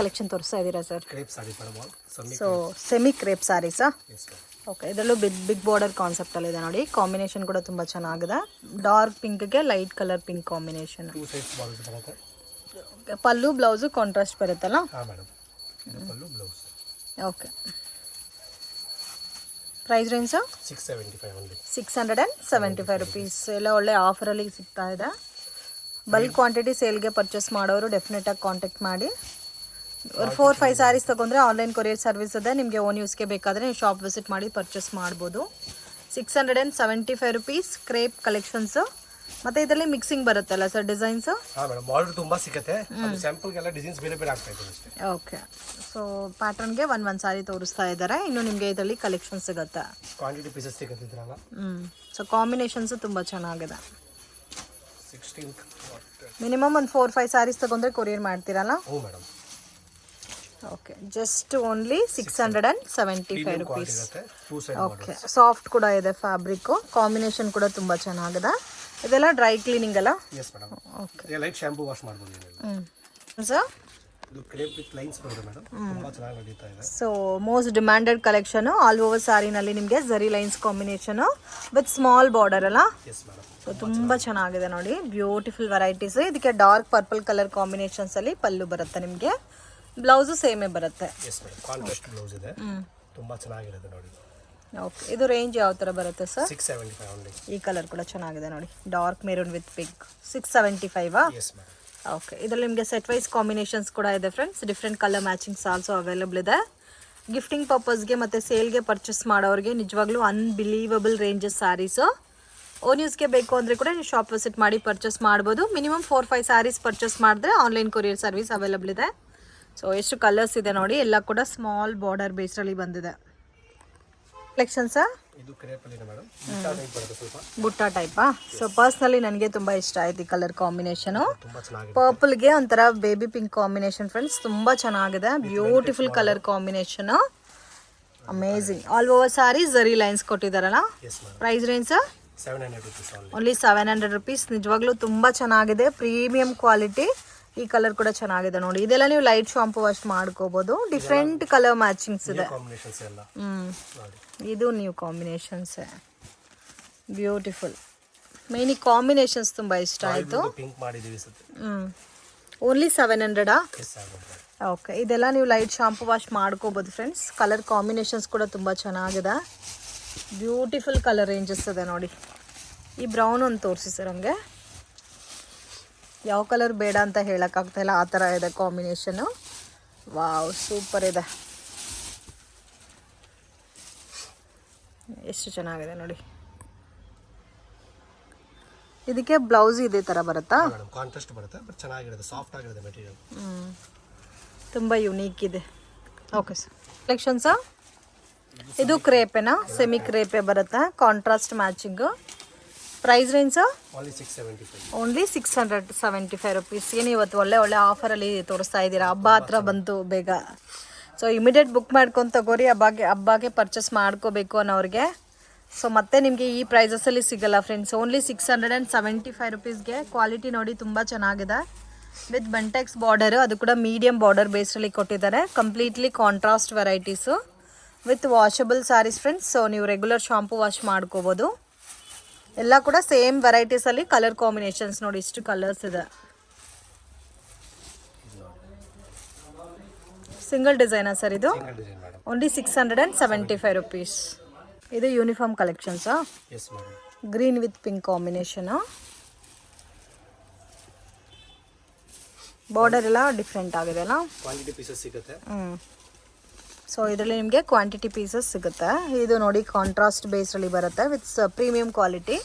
Collection ತೋರಿಸ್ತಾ ಇದ್ದೀರಾ sir? Crepe sari madam. So semi crepe ಸಾರೀಸಾ? Yes madam. ಓಕೆ, ಇದರಲ್ಲೂ ಬಿಗ್ ಬಾರ್ಡರ್ ಕಾನ್ಸೆಪ್ಟಲ್ಲಿದೆ ನೋಡಿ. ಕಾಂಬಿನೇಷನ್ ಕೂಡ ತುಂಬ ಚೆನ್ನಾಗಿದೆ. ಡಾರ್ಕ್ ಪಿಂಕ್ಗೆ light colour pink combination. 2 sides border ಬರುತ್ತೆ. ಪಲ್ಲು ಬ್ಲೌಸು ಕಾಂಟ್ರಾಸ್ಟ್ ಬರುತ್ತಲ್ಲ? ಹಾಂ madam. Pallu blouse. Okay, price range 675 only. 675 rupees. ಎಲ್ಲ ಒಳ್ಳೆ ಆಫರಲ್ಲಿ ಸಿಗ್ತಾ ಇದೆ. ಬಲ್ಕ್ ಕ್ವಾಂಟಿಟಿ ಸೇಲ್ಗೆ ಪರ್ಚೇಸ್ ಮಾಡೋರು ಡೆಫಿನೆಟಾಗಿ ಕಾಂಟ್ಯಾಕ್ಟ್ ಮಾಡಿ. ಒಂದು 4-5 ಸ್ಯಾರೀಸ್ ತೊಗೊಂಡ್ರೆ ಆನ್ಲೈನ್ ಕೊರಿಯರ್ ಸರ್ವಿಸ್ ಇದೆ. ನಿಮಗೆ ಓನ್ ಯೂಸ್ಗೆ ಬೇಕಾದರೆ ನೀವು ಶಾಪ್ ವಿಸಿಟ್ ಮಾಡಿ ಪರ್ಚೇಸ್ ಮಾಡ್ಬೋದು. 675 ರುಪೀಸ್ ಕ್ರೇಪ್ ಕಲೆಕ್ಷನ್ಸು. ಮತ್ತು ಇದರಲ್ಲಿ ಮಿಕ್ಸಿಂಗ್ ಬರುತ್ತಲ್ಲ ಸರ್ ಡಿಸೈನ್ಸ್? ಹಾಂ ಮೇಡಮ್, ಬಾರ್ಡರ್ ತುಂಬ ಸಿಗುತ್ತೆ. ಅದು ಸ್ಯಾಂಪಲ್ಗೆಲ್ಲ ಡಿಸೈನ್ಸ್ ಬೇರೆ ಬೇರೆ ಆಗ್ತಾ ಇದೆ ಅಷ್ಟೇ. ಓಕೆ, ಸೊ ಪ್ಯಾಟರ್ನ್ಗೆ ಒಂದು ಸಾರಿ ತೋರಿಸ್ತಾ ಇದ್ದಾರೆ. ಇನ್ನು ನಿಮಗೆ ಇದರಲ್ಲಿ ಕಲೆಕ್ಷನ್ ಸಿಗುತ್ತೆ. ಕ್ವಾಂಟಿಟಿ ಪೀಸಸ್ ಸಿಗುತ್ತಿದ್ರಲ್ಲ. ಸೊ ಕಾಂಬಿನೇಷನ್ಸು ತುಂಬ ಚೆನ್ನಾಗಿದೆ. 16 ಮಿನಿಮಮ್ ಒಂದು 4-5 ಸ್ಯಾರೀಸ್ ತೊಗೊಂಡ್ರೆ ಕೊರಿಯರ್ ಮಾಡ್ತೀರಲ್ಲ? ಹ್ಞೂ madam. Okay, just only 675 rupees. 2 side okay, soft ಕೂಡ ಇದೆ ಫ್ಯಾಬ್ರಿಕ್ಕು. ಕಾಂಬಿನೇಷನ್ ಕೂಡ ತುಂಬ ಚೆನ್ನಾಗಿದೆ. ಇದೆಲ್ಲ ಡ್ರೈ ಕ್ಲೀನಿಂಗ್ ಅಲ್ಲ? Yes madam. Okay, light shampoo wash ಮಾಡ್ಬೋದು ಏನಿಲ್ಲ. ಸರ್ ಇದು ಕ್ರೇಪ್ ವಿತ್ ಲೈನ್ಸ್ ಬರುತ್ತೆ ಮೇಡಮ್. ತುಂಬ ಚೆನ್ನಾಗಿ ನಡೀತಾ ಇದೆ. So most demanded collection. All over ಸ್ಯಾರಿನಲ್ಲಿ ನಿಮಗೆ zari lines combination with small border ಅಲ್ಲ? Yes madam. ಸೊ ತುಂಬ ಚೆನ್ನಾಗಿದೆ ನೋಡಿ. Beautiful varieties. ಇದಕ್ಕೆ ಡಾರ್ಕ್ ಪರ್ಪಲ್ ಕಲರ್ ಕಾಂಬಿನೇಷನ್ಸಲ್ಲಿ ಪಲ್ಲು ಬರುತ್ತೆ. ನಿಮಗೆ ಬ್ಲೌಸು ಸೇಮೇ ಬರುತ್ತೆ. ಎಸ್ ಮೇಡಮ್, ಕಾಂಟ್ರಾಸ್ಟ್ ಬ್ಲೌಸ್ ಇದೆ. ತುಂಬ ಚೆನ್ನಾಗಿರುತ್ತೆ ನೋಡಿ. ಓಕೆ, ಇದು ರೇಂಜ್ ಯಾವ ಥರ ಬರುತ್ತೆ ಸರ್? 675 ಓನ್ಲಿ. ಈ ಕಲರ್ ಕೂಡ ಚೆನ್ನಾಗಿದೆ ನೋಡಿ. Dark maroon with pink. 675? Yes madam. Okay, ಇದರಲ್ಲಿ ನಿಮಗೆ ಸೆಟ್ ವೈಸ್ ಕಾಂಬಿನೇಷನ್ಸ್ ಕೂಡ ಇದೆ friends. Different colour matchings also available ಇದೆ. ಗಿಫ್ಟಿಂಗ್ ಪರ್ಪಸ್ಗೆ ಮತ್ತು ಸೇಲ್ಗೆ ಪರ್ಚೇಸ್ ಮಾಡೋರಿಗೆ ನಿಜವಾಗ್ಲೂ ಅನ್ಬಿಲೀವಬಲ್ ರೇಂಜಸ್ ಸ್ಯಾರೀಸು. ಓನ್ ಯೂಸ್ಗೆ ಬೇಕು ಅಂದರೆ ಕೂಡ ನೀವು ಶಾಪ್ ವಿಸಿಟ್ ಮಾಡಿ ಪರ್ಚೇಸ್ ಮಾಡ್ಬೋದು. ಮಿನಿಮಮ್ 4-5 ಸ್ಯಾರೀಸ್ ಪರ್ಚೇಸ್ ಮಾಡಿದ್ರೆ ಆನ್ಲೈನ್ ಕೊರಿಯರ್ ಸರ್ವಿಸ್ ಅವೈಲೇಬಲ್ ಇದೆ. ಸೊ ಎಷ್ಟು ಕಲರ್ಸ್ ಇದೆ ನೋಡಿ. ಎಲ್ಲ ಕೂಡ ಸ್ಮಾಲ್ ಬಾರ್ಡರ್ ಬೇಸ್ರಲ್ಲಿ ಬಂದಿದೆ. ಕಲೆಕ್ಷನ್ಸ್ ಇದು ಕ್ರೇಪಲ್ಲಿ ಇದೆ ಮೇಡಮ್. ಬುಟ್ಟ ಟೈಪ್ ಬರುತ್ತೆ ಸ್ವಲ್ಪ. ಬುಟ್ಟ ಟೈಪಾ? ಸೊ ಪರ್ಸ್ನಲಿ ನನಗೆ ತುಂಬ ಇಷ್ಟ ಆಯ್ತು ಈ ಕಲರ್ ಕಾಂಬಿನೇಷನು. ತುಂಬ ಚೆನ್ನಾಗಿದೆ. ಪರ್ಪಲ್ಗೆ ಒಂಥರ ಬೇಬಿ ಪಿಂಕ್ ಕಾಂಬಿನೇಷನ್ ಫ್ರೆಂಡ್ಸ್. ತುಂಬ ಚೆನ್ನಾಗಿದೆ. Beautiful colour combination. Amazing. All over sari zari lines ಕೊಟ್ಟಿದ್ದಾರಲ್ಲ? Yes madam. Price range 700 rupees only. Only 700 rupees. ನಿಜವಾಗ್ಲೂ ತುಂಬ ಚೆನ್ನಾಗಿದೆ. Premium quality. ಈ ಕಲರ್ ಕೂಡ ಚೆನ್ನಾಗಿದೆ ನೋಡಿ. ಇದೆಲ್ಲ ನೀವು ಲೈಟ್ ಶಾಂಪು ವಾಶ್ ಮಾಡ್ಕೋಬಹುದು. ಡಿಫ್ರೆಂಟ್ ಕಲರ್ ಮ್ಯಾಚಿಂಗ್ಸ್ ಇದೆ. ಕಾಂಬಿನೇಷನ್ಸ್ ಎಲ್ಲ ನೋಡಿ. ಇದು ನ್ಯೂ ಕಾಂಬಿನೇಷನ್ಸ್. ಬ್ಯೂಟಿಫುಲ್. ಮೇನ್ ಈ ಕಾಂಬಿನೇಷನ್ಸ್ ತುಂಬ ಇಷ್ಟ ಆಯಿತು. ಪಿಂಕ್ ಮಾಡಿದ್ದೀವಿ ಸರ್. ಓನ್ಲಿ 700? ಎಸ್ 700. ಓಕೆ, ಇದೆಲ್ಲ ನೀವು ಲೈಟ್ ಶಾಂಪು ವಾಶ್ ಮಾಡ್ಕೋಬೋದು ಫ್ರೆಂಡ್ಸ್. ಕಲರ್ ಕಾಂಬಿನೇಷನ್ಸ್ ಕೂಡ ತುಂಬ ಚೆನ್ನಾಗಿದೆ. ಬ್ಯೂಟಿಫುಲ್ ಕಲರ್ ರೇಂಜಸ್ ಇದೆ ನೋಡಿ. ಈ ಬ್ರೌನ್ ಒಂದು ತೋರಿಸಿ ಸರ್ ನಮಗೆ. ಯಾವ ಕಲರ್ ಬೇಡ ಅಂತ ಹೇಳೋಕ್ಕಾಗ್ತಾಯಿಲ್ಲ, ಆ ಥರ ಇದೆ ಕಾಂಬಿನೇಷನು. ವಾವ್, ಸೂಪರ್ ಇದೆ. ಎಷ್ಟು ಚೆನ್ನಾಗಿದೆ ನೋಡಿ. ಇದಕ್ಕೆ ಬ್ಲೌಸ್ ಇದೇ ಥರ ಬರುತ್ತಾ? ಕಾಂಟ್ರಾಸ್ಟ್ ಬರುತ್ತೆ, ಬಟ್ ಚೆನ್ನಾಗಿರುತ್ತೆ. ಸಾಫ್ಟ್ ಆಗಿರುತ್ತೆ ಮೆಟೀರಿಯಲ್. ತುಂಬ ಯುನೀಕ್ ಇದೆ. ಓಕೆ ಸರ್, ಕಲೆಕ್ಷನ್ಸಾ? ಇದು ಕ್ರೇಪೇನಾ? ಸೆಮಿ ಕ್ರೇಪೇ ಬರುತ್ತೆ. Contrast matching. Price range only 675. Only 675 ರುಪೀಸ್ಗೆ ನೀವು ಇವತ್ತು ಒಳ್ಳೆ ಆಫರಲ್ಲಿ ತೋರಿಸ್ತಾ ಇದ್ದೀರಾ. ಹಬ್ಬ ಹತ್ರ ಬಂತು ಬೇಗ. ಸೊ ಇಮಿಡಿಯೇಟ್ ಬುಕ್ ಮಾಡ್ಕೊಂಡು ತಗೋರಿ. ಹಬ್ಬಕ್ಕೆ ಪರ್ಚೇಸ್ ಮಾಡ್ಕೋಬೇಕು ಅನ್ನೋರಿಗೆ. ಸೊ ಮತ್ತೆ ನಿಮಗೆ ಈ ಪ್ರೈಸಸಲ್ಲಿ ಸಿಗಲ್ಲ ಫ್ರೆಂಡ್ಸ್. ಓನ್ಲಿ 675 ರುಪೀಸ್ಗೆ. ಕ್ವಾಲಿಟಿ ನೋಡಿ ತುಂಬ ಚೆನ್ನಾಗಿದೆ. ವಿತ್ ಬೆಂಟೆಕ್ಸ್ ಬಾರ್ಡರು, ಅದು ಕೂಡ ಮೀಡಿಯಮ್ ಬಾರ್ಡರ್ ಬೇಸ್ಡಲ್ಲಿ ಕೊಟ್ಟಿದ್ದಾರೆ. Completely contrast varieties with washable sarees friends. So ನೀವು ರೆಗ್ಯುಲರ್ ಶಾಂಪು ವಾಶ್ ಮಾಡ್ಕೋಬೋದು. ಎಲ್ಲ ಕೂಡ ಸೇಮ್ ವೆರೈಟೀಸಲ್ಲಿ ಕಲರ್ ಕಾಂಬಿನೇಷನ್ಸ್ ನೋಡಿ. ಇಷ್ಟು ಕಲರ್ಸ್ ಇದೆ. ಸಿಂಗಲ್ ಡಿಸೈನಾ ಸರ್ ಇದು? Only 675 rupees. ಇದು ಯೂನಿಫಾರ್ಮ್ ಕಲೆಕ್ಷನ್ಸಾ? Yes madam. Green with pink combination. Border ಎಲ್ಲ ಡಿಫ್ರೆಂಟ್ ಆಗಿದೆ ಅಲ್ಲ? ಕ್ವಾಂಟಿಟಿ ಪೀಸಸ್ ಸಿಗುತ್ತೆ. ಸೊ ಇದರಲ್ಲಿ ನಿಮಗೆ ಕ್ವಾಂಟಿಟಿ ಪೀಸಸ್ ಸಿಗುತ್ತೆ. ಇದು ನೋಡಿ ಕಾಂಟ್ರಾಸ್ಟ್ ಬೇಸ್ಡಲ್ಲಿ ಬರುತ್ತೆ with premium quality.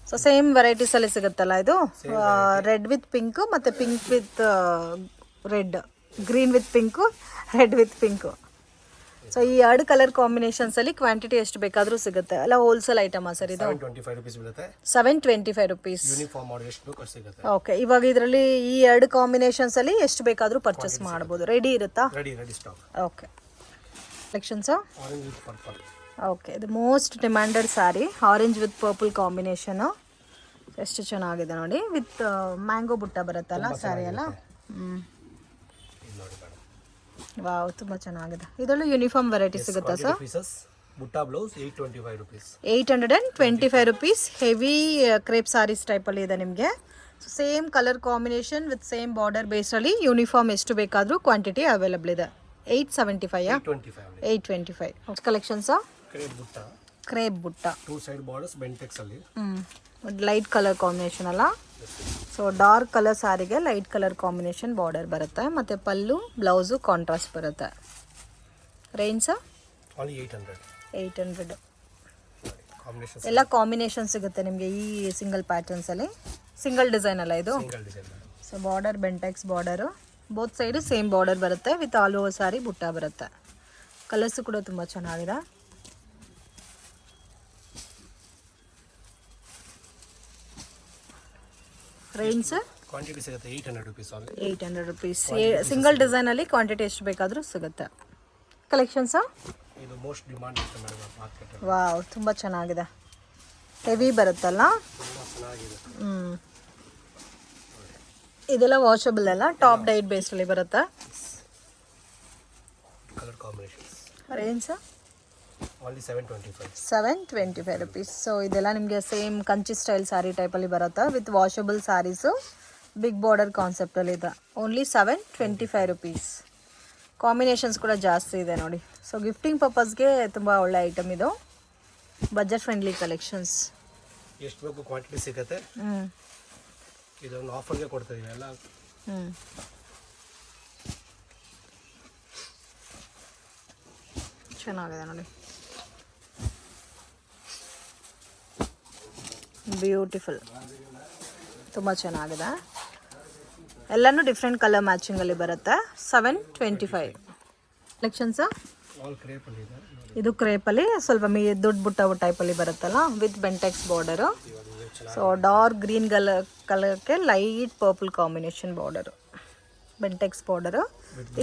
So same ವೆರೈಟೀಸಲ್ಲಿ ಸಿಗುತ್ತಲ್ಲ ಇದು? ರೆಡ್ ವಿತ್ ಪಿಂಕು ಮತ್ತು pink with red, green with pink, red with pink. So ಈ 2 ಕಲರ್ ಕಾಂಬಿನೇಷನ್ಸಲ್ಲಿ ಕ್ವಾಂಟಿಟಿ ಎಷ್ಟು ಬೇಕಾದರೂ ಸಿಗುತ್ತೆ ಅಲ್ಲ? ಹೋಲ್ಸೇಲ್ ಐಟಮಾ ಸರ್ ಇದು? 725 ರುಪೀಸ್ ಬೀಳುತ್ತೆ. 725 ರುಪೀಸ್. ಯೂನಿಫಾರ್ಮ್ ಮಾಡಿ ಎಷ್ಟು ಬೇಕು ಅಷ್ಟು ಸಿಗುತ್ತೆ. ಓಕೆ, ಇವಾಗ ಇದರಲ್ಲಿ ಈ 2 ಕಾಂಬಿನೇಷನ್ಸಲ್ಲಿ ಎಷ್ಟು ಬೇಕಾದರೂ ಪರ್ಚೇಸ್ ಮಾಡ್ಬೋದು. ರೆಡಿ ಇರುತ್ತಾ? Ready stock. ಓಕೆ, ಕಲೆಕ್ಷನ್ಸಾ? Orange with purple. ಓಕೆ, ಇದು most demanded sari. Orange with purple combination. ಎಷ್ಟು ಚೆನ್ನಾಗಿದೆ ನೋಡಿ. ವಿತ್ ಮ್ಯಾಂಗೋ ಬುಟ್ಟ ಬರುತ್ತಲ್ಲ ಸ್ಯಾರಿ ಎಲ್ಲ? ವಾವ್ ತುಂಬ ಚೆನ್ನಾಗಿದೆ. ಇದರಲ್ಲೂ ಯೂನಿಫಾರ್ಮ್ ವೆರೈಟಿ ಸಿಗುತ್ತಾ ಸರ್? ಪೀಸಸ್ ಬುಟ್ಟ blouse 825 rupees. 825 rupees. Heavy crepe saris ಟೈಪಲ್ಲಿ ಇದೆ ನಿಮಗೆ. So same colour combination with same border ಬೇಸಲ್ಲಿ ಯೂನಿಫಾರ್ಮ್ ಎಷ್ಟು ಬೇಕಾದರೂ ಕ್ವಾಂಟಿಟಿ ಅವೈಲಬಲ್ ಇದೆ. 875 825 ಕಲೆಕ್ಷನ್ಸಾ? ಕ್ರೇಪ್ ಬುಟ್ಟ 2 side borders ಬೆಂಟೆಕ್ಸ್ ಅಲ್ಲಿ. ಲೈಟ್ ಕಲರ್ ಕಾಂಬಿನೇಷನ್ ಅಲ್ಲ. ಸೊ ಡಾರ್ಕ್ ಕಲರ್ ಸಾರಿಗೆ ಲೈಟ್ ಕಲರ್ ಕಾಂಬಿನೇಷನ್ ಬಾರ್ಡರ್ ಬರುತ್ತೆ ಮತ್ತು ಪಲ್ಲು ಬ್ಲೌಸು ಕಾಂಟ್ರಾಸ್ಟ್ ಬರುತ್ತೆ. Range only 800. 800 ಕಾಂಬಿನೇಷನ್ ಎಲ್ಲ ಕಾಂಬಿನೇಷನ್ ಸಿಗುತ್ತೆ ನಿಮಗೆ ಈ ಸಿಂಗಲ್ ಪ್ಯಾಟರ್ನ್ಸಲ್ಲಿ. ಸಿಂಗಲ್ ಡಿಸೈನ್ ಅಲ್ಲ ಇದು. Single design. So border Bentex border both side same border ಬರುತ್ತೆ ವಿತ್ ಆಲ್ ಓವರ್ ಸಾರಿ ಬುಟ್ಟ ಬರುತ್ತೆ. ಕಲರ್ಸು ಕೂಡ ತುಂಬ ಚೆನ್ನಾಗಿದೆ. ರೇಂಜ್ ಕ್ವಾಂಟಿಟಿ ಸಿಗುತ್ತೆ 800 rupees only. 800 rupees. ಸಿಂಗಲ್ ಡಿಸೈನಲ್ಲಿ ಕ್ವಾಂಟಿಟಿ ಎಷ್ಟು ಬೇಕಾದರೂ ಸಿಗುತ್ತೆ. ಕಲೆಕ್ಷನ್ಸಾ? ಇದು ಮೋಸ್ಟ್ ಡಿಮಾಂಡ್ ಇರುತ್ತೆ ಮೇಡಮ್ ಮಾರ್ಕೆಟ್ ಅಲ್ಲಿ. ವಾವ್ ತುಂಬ ಚೆನ್ನಾಗಿದೆ. ಹೆವಿ ಬರುತ್ತಲ್ಲ. ತುಂಬಾ ಚೆನ್ನಾಗಿದೆ. ಇದೆಲ್ಲ ವಾಷಬಲ್ ಅಲ್ಲ. ಟಾಪ್ ಡೈಟ್ ಬೇಸಲ್ಲಿ ಬರುತ್ತೆ. Colour combinations. Range only 725. 725 rupees. So ಇದೆಲ್ಲ ನಿಮಗೆ ಸೇಮ್ ಕಂಚಿ ಸ್ಟೈಲ್ ಸ್ಯಾರಿ ಟೈಪಲ್ಲಿ ಬರುತ್ತೆ with washable saris. Big border ಕಾನ್ಸೆಪ್ಟಲ್ಲಿ ಇದೆ. Only 725 rupees. ಕಾಂಬಿನೇಷನ್ಸ್ ಕೂಡ ಜಾಸ್ತಿ ಇದೆ ನೋಡಿ. ಸೊ ಗಿಫ್ಟಿಂಗ್ ಪರ್ಪಸ್ಗೆ ತುಂಬ ಒಳ್ಳೆ ಐಟಮ್ ಇದು. Budget friendly collections. ಎಷ್ಟು ಬೇಕು ಕ್ವಾಂಟಿಟಿ ಸಿಗುತ್ತೆ. ಇದೊಂದು ಆಫರ್ಗೆ ಕೊಡ್ತಾ ಇದೀವಿ ಎಲ್ಲ. ಚೆನ್ನಾಗಿದೆ ನೋಡಿ. ಬ್ಯೂಟಿಫುಲ್. ತುಂಬ ಚೆನ್ನಾಗಿದೆ. ಎಲ್ಲನೂ ಡಿಫ್ರೆಂಟ್ ಕಲರ್ ಮ್ಯಾಚಿಂಗಲ್ಲಿ ಬರುತ್ತೆ. 725 ಕಲೆಕ್ಷನ್ಸು. ಆಲ್ ಕ್ರೇಪ್ ಅಲ್ಲಿ ಇದೆ. ಇದು ಕ್ರೇಪಲ್ಲಿ ಸ್ವಲ್ಪ ದೊಡ್ಡ ಬುಟ್ಟ ಟೈಪಲ್ಲಿ ಬರುತ್ತಲ್ಲ with Bentex border. So dark green ಕಲರ್ಗೆ light purple combination border, Bentex border.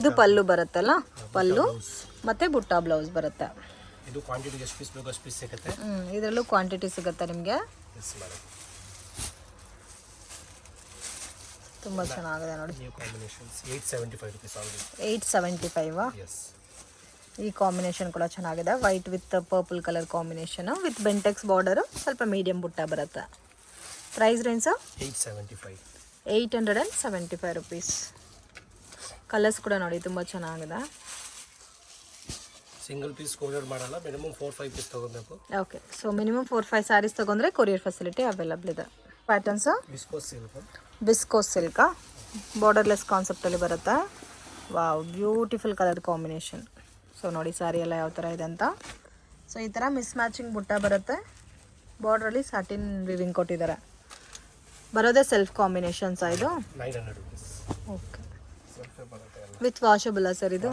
ಇದು ಪಲ್ಲು ಬರುತ್ತಲ್ಲ, ಪಲ್ಲು ಮತ್ತು ಬುಟ್ಟ ಬ್ಲೌಸ್ ಬರುತ್ತೆ. ಇದು ಕ್ವಾಂಟಿಟಿ ಎಷ್ಟು ಪೀಸ್ ಬೇಕು ಅಷ್ಟು ಪೀಸ್ ಸಿಗುತ್ತೆ. ಇದರಲ್ಲೂ ಕ್ವಾಂಟಿಟಿ ಸಿಗುತ್ತೆ ನಿಮಗೆ. ತುಂಬ ಚೆನ್ನಾಗಿದೆ ನೋಡಿ. 875 rupees only. 875. ಈ ಕಾಂಬಿನೇಷನ್ ಕೂಡ ಚೆನ್ನಾಗಿದೆ. White with purple colour combination with Bentex border, ಸ್ವಲ್ಪ ಮೀಡಿಯಂ ಬುಟ್ಟ ಬರುತ್ತೆ. Price range 875 rupees. ಕಲರ್ಸ್ ಕೂಡ ನೋಡಿ ತುಂಬ ಚೆನ್ನಾಗಿದೆ. ಸಿಂಗಲ್ ಪೀಸ್ ಕೊರಿಯರ್ ಮಾಡಲ್ಲ, ಮಿನಿಮಮ್ 4-5 ಪೀಸ್ ತಗೋಬೇಕು. ಓಕೆ, ಸೊ ಮಿನಿಮಮ್ 4-5 ಸ್ಯಾರೀಸ್ ತೊಗೊಂಡ್ರೆ ಕೊರಿಯರ್ ಫೆಸಿಲಿಟಿ ಅವೈಲಬಲ್ ಇದೆ. ಪ್ಯಾಟರ್ನ್ಸ್ ವಿಸ್ಕೋಸ್ ಸಿಲ್ಕಾ, ಬಾರ್ಡರ್ಲೆಸ್ ಕಾನ್ಸೆಪ್ಟಲ್ಲಿ ಬರುತ್ತೆ. Wow, beautiful colour combination. So ನೋಡಿ ಸ್ಯಾರಿ ಎಲ್ಲ ಯಾವ ಥರ ಇದೆ ಅಂತ. ಸೊ ಈ ಥರ ಮಿಸ್ ಮ್ಯಾಚಿಂಗ್ ಬುಟ್ಟ ಬರುತ್ತೆ. ಬಾರ್ಡ್ರಲ್ಲಿ ಸಾಟಿನ್ ವಿವಿಂಗ್ ಕೊಟ್ಟಿದ್ದಾರೆ. ಬರೋದೇ ಸೆಲ್ಫ್ ಕಾಂಬಿನೇಷನ್ಸ್ ಇದು. 900 rupees. Okay, with washable sir ಇದು.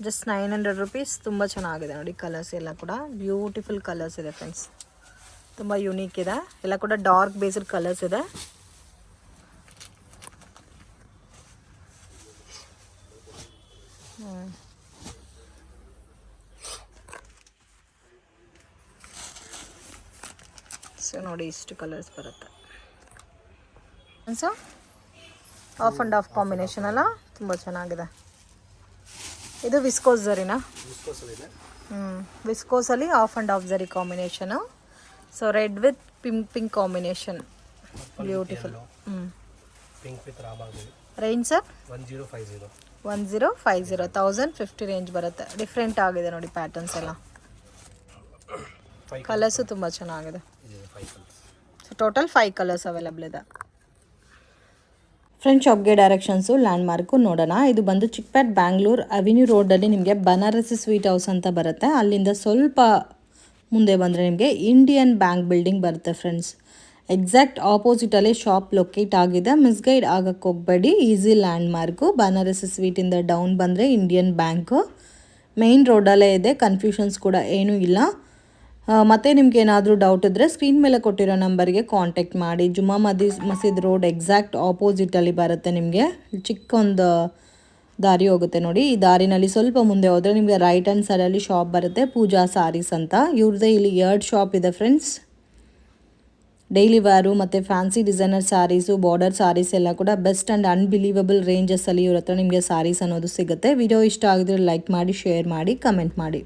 Just 900 rupees. ತುಂಬ ಚೆನ್ನಾಗಿದೆ ನೋಡಿ. ಕಲರ್ಸ್ ಎಲ್ಲ ಕೂಡ ಬ್ಯೂಟಿಫುಲ್ ಕಲರ್ಸ್ ಇದೆ ಫ್ರೆಂಡ್ಸ್. ತುಂಬ ಯುನೀಕ್ ಇದೆ. ಎಲ್ಲ ಕೂಡ ಡಾರ್ಕ್ ಬೇಸ್ಡ್ ಕಲರ್ಸ್ ಇದೆ. ಸೊ ನೋಡಿ ಇಷ್ಟು ಕಲರ್ಸ್ ಬರುತ್ತೆ. So off and off combination ಅಲ್ಲ, ತುಂಬ ಚೆನ್ನಾಗಿದೆ. ಇದು ವಿಸ್ಕೋಸ್ ಝರಿನಾ? ವಿಸ್ಕೋಸಲ್ಲಿ off and off zari combination. So red with pink combination, beautiful. Pink with Ramadevi. Range sir 1050. 1050 range ಬರುತ್ತೆ. ಡಿಫ್ರೆಂಟ್ ಆಗಿದೆ ನೋಡಿ ಪ್ಯಾಟರ್ನ್ಸ್ ಎಲ್ಲ. ಕಲರ್ಸು ತುಂಬ ಚೆನ್ನಾಗಿದೆ. ಸೊ ಟೋಟಲ್ 5 ಕಲರ್ಸ್ ಅವೈಲಬಲ್ ಇದೆ. ಫ್ರೆಂಡ್ ಶಾಪ್ಗೆ ಡೈರೆಕ್ಷನ್ಸು ಲ್ಯಾಂಡ್ ಮಾರ್ಕು ನೋಡೋಣ. ಇದು ಬಂದು ಚಿಕ್ಪೇಟ್ ಬ್ಯಾಂಗ್ಳೂರ್ ಅವೆನ್ಯೂ ರೋಡಲ್ಲಿ ನಿಮಗೆ ಬನಾರಸಿ ಸ್ವೀಟ್ ಹೌಸ್ ಅಂತ ಬರುತ್ತೆ. ಅಲ್ಲಿಂದ ಸ್ವಲ್ಪ ಮುಂದೆ ಬಂದರೆ ನಿಮಗೆ ಇಂಡಿಯನ್ ಬ್ಯಾಂಕ್ ಬಿಲ್ಡಿಂಗ್ ಬರುತ್ತೆ ಫ್ರೆಂಡ್ಸ್. ಎಕ್ಸಾಕ್ಟ್ ಆಪೋಸಿಟಲ್ಲಿ ಶಾಪ್ ಲೊಕೇಟ್ ಆಗಿದೆ. ಮಿಸ್ಗೈಡ್ ಆಗಕ್ಕೆ ಹೋಗಬೇಡಿ. Easy landmark. ಬನಾರಸಿ ಸ್ವೀಟಿಂದ ಡೌನ್ ಬಂದರೆ ಇಂಡಿಯನ್ ಬ್ಯಾಂಕು ಮೇಯ್ನ್ ರೋಡಲ್ಲೇ ಇದೆ. ಕನ್ಫ್ಯೂಷನ್ಸ್ ಕೂಡ ಏನೂ ಇಲ್ಲ. ಮತ್ತು ನಿಮ್ಗೆ ಏನಾದರೂ ಡೌಟ್ ಇದ್ದರೆ ಸ್ಕ್ರೀನ್ ಮೇಲೆ ಕೊಟ್ಟಿರೋ ನಂಬರ್ಗೆ ಕಾಂಟ್ಯಾಕ್ಟ್ ಮಾಡಿ. ಜುಮ್ಮಾ ಮಸೀದ್ ರೋಡ್ ಎಕ್ಸಾಕ್ಟ್ ಆಪೋಸಿಟಲ್ಲಿ ಬರುತ್ತೆ. ನಿಮಗೆ ಚಿಕ್ಕ ಒಂದು ದಾರಿ ಹೋಗುತ್ತೆ ನೋಡಿ. ಈ ದಾರಿನಲ್ಲಿ ಸ್ವಲ್ಪ ಮುಂದೆ ಹೋದರೆ ನಿಮಗೆ ರೈಟ್ ಹ್ಯಾಂಡ್ ಸೈಡಲ್ಲಿ ಶಾಪ್ ಬರುತ್ತೆ, ಪೂಜಾ ಸಾರೀಸ್ ಅಂತ. ಇವ್ರದ್ದೇ ಇಲ್ಲಿ 2 ಶಾಪ್ ಇದೆ ಫ್ರೆಂಡ್ಸ್. ಡೈಲಿ ವೇರು ಮತ್ತು fancy designer sarees, border sarees ಎಲ್ಲ ಕೂಡ ಬೆಸ್ಟ್ ಆ್ಯಂಡ್ ಅನ್ಬಿಲೀವಬಲ್ ರೇಂಜಸ್ಸಲ್ಲಿ ಇವ್ರ ಹತ್ರ ನಿಮಗೆ ಸ್ಯಾರೀಸ್ ಅನ್ನೋದು ಸಿಗುತ್ತೆ. ವಿಡಿಯೋ ಇಷ್ಟ ಆಗಿದ್ರೆ ಲೈಕ್ ಮಾಡಿ, ಶೇರ್ ಮಾಡಿ, ಕಮೆಂಟ್ ಮಾಡಿ.